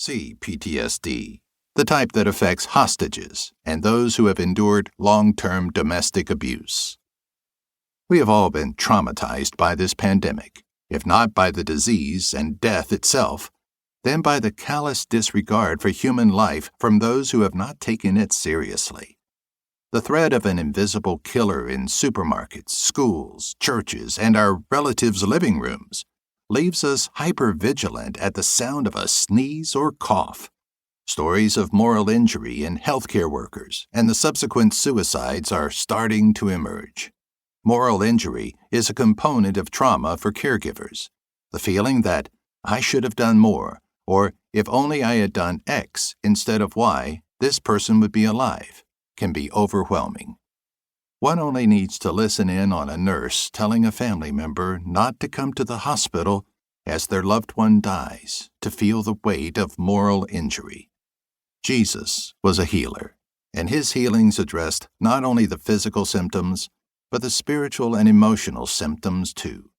See PTSD, the type that affects hostages and those who have endured long-term domestic abuse. We have all been traumatized by this pandemic, if not by the disease and death itself, then by the callous disregard for human life from those who have not taken it seriously. The threat of an invisible killer in supermarkets, schools, churches, and our relatives' living rooms leaves us hyper-vigilant at the sound of a sneeze or cough. Stories of moral injury in healthcare workers and the subsequent suicides are starting to emerge. Moral injury is a component of trauma for caregivers. The feeling that I should have done more, or if only I had done X instead of Y, this person would be alive, can be overwhelming. One only needs to listen in on a nurse telling a family member not to come to the hospital as their loved one dies to feel the weight of moral injury. Jesus was a healer, and his healings addressed not only the physical symptoms, but the spiritual and emotional symptoms too.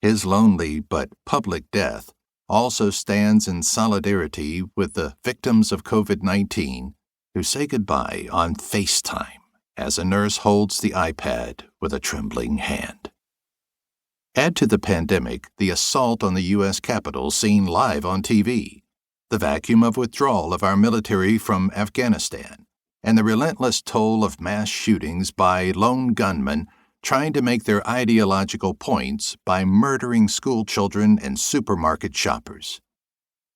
His lonely but public death also stands in solidarity with the victims of COVID-19 who say goodbye on FaceTime as a nurse holds the iPad with a trembling hand. Add to the pandemic the assault on the U.S. Capitol seen live on TV, the vacuum of withdrawal of our military from Afghanistan, and the relentless toll of mass shootings by lone gunmen trying to make their ideological points by murdering school children and supermarket shoppers.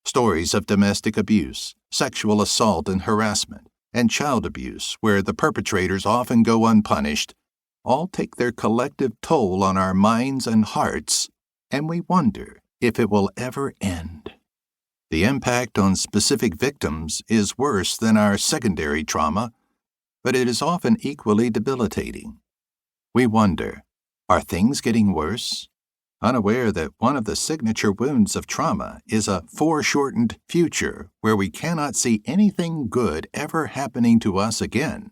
Stories of domestic abuse, sexual assault and harassment, and child abuse, where the perpetrators often go unpunished, all take their collective toll on our minds and hearts, and we wonder if it will ever end. The impact on specific victims is worse than our secondary trauma, but it is often equally debilitating. We wonder, are things getting worse? Unaware that one of the signature wounds of trauma is a foreshortened future where we cannot see anything good ever happening to us again.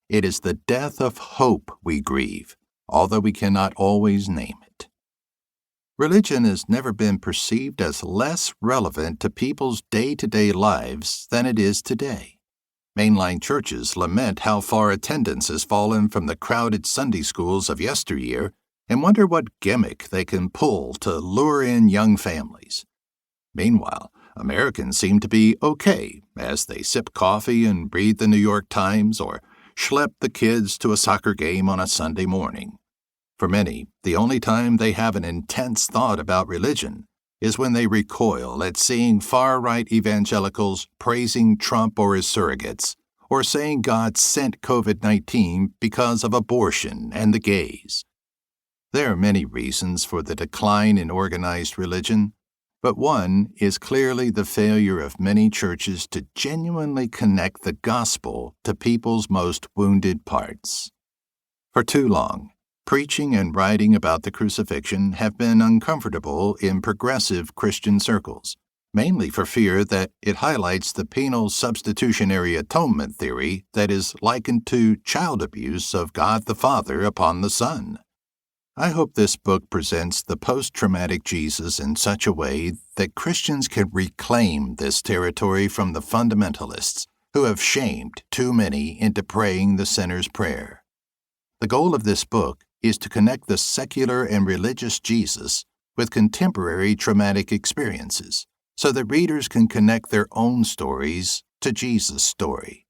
It is the death of hope we grieve, although we cannot always name it. Religion has never been perceived as less relevant to people's day-to-day lives than it is today. Mainline churches lament how far attendance has fallen from the crowded Sunday schools of yesteryear and wonder what gimmick they can pull to lure in young families. Meanwhile, Americans seem to be okay as they sip coffee and read the New York Times or schlep the kids to a soccer game on a Sunday morning. For many, the only time they have an intense thought about religion is when they recoil at seeing far-right evangelicals praising Trump or his surrogates, or saying God sent COVID-19 because of abortion and the gays. There are many reasons for the decline in organized religion, but one is clearly the failure of many churches to genuinely connect the gospel to people's most wounded parts. For too long, preaching and writing about the crucifixion have been uncomfortable in progressive Christian circles, mainly for fear that it highlights the penal substitutionary atonement theory that is likened to child abuse of God the Father upon the Son. I hope this book presents the post-traumatic Jesus in such a way that Christians can reclaim this territory from the fundamentalists who have shamed too many into praying the sinner's prayer. The goal of this book is to connect the secular and religious Jesus with contemporary traumatic experiences so that readers can connect their own stories to Jesus' story.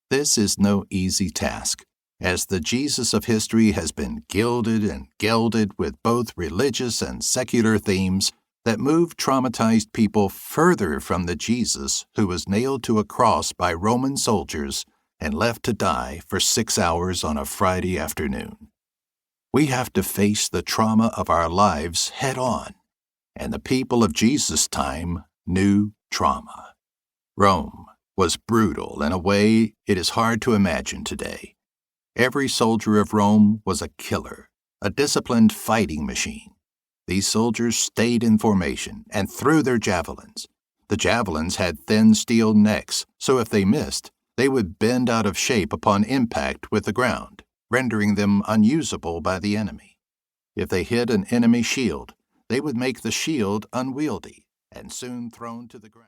This is no easy task, as the Jesus of history has been gilded and gelded with both religious and secular themes that move traumatized people further from the Jesus who was nailed to a cross by Roman soldiers and left to die for 6 hours on a Friday afternoon. We have to face the trauma of our lives head on, and the people of Jesus' time knew trauma. Rome was brutal in a way it is hard to imagine today. Every soldier of Rome was a killer, a disciplined fighting machine. These soldiers stayed in formation and threw their javelins. The javelins had thin steel necks, so if they missed, they would bend out of shape upon impact with the ground, rendering them unusable by the enemy. If they hit an enemy shield, they would make the shield unwieldy and soon thrown to the ground.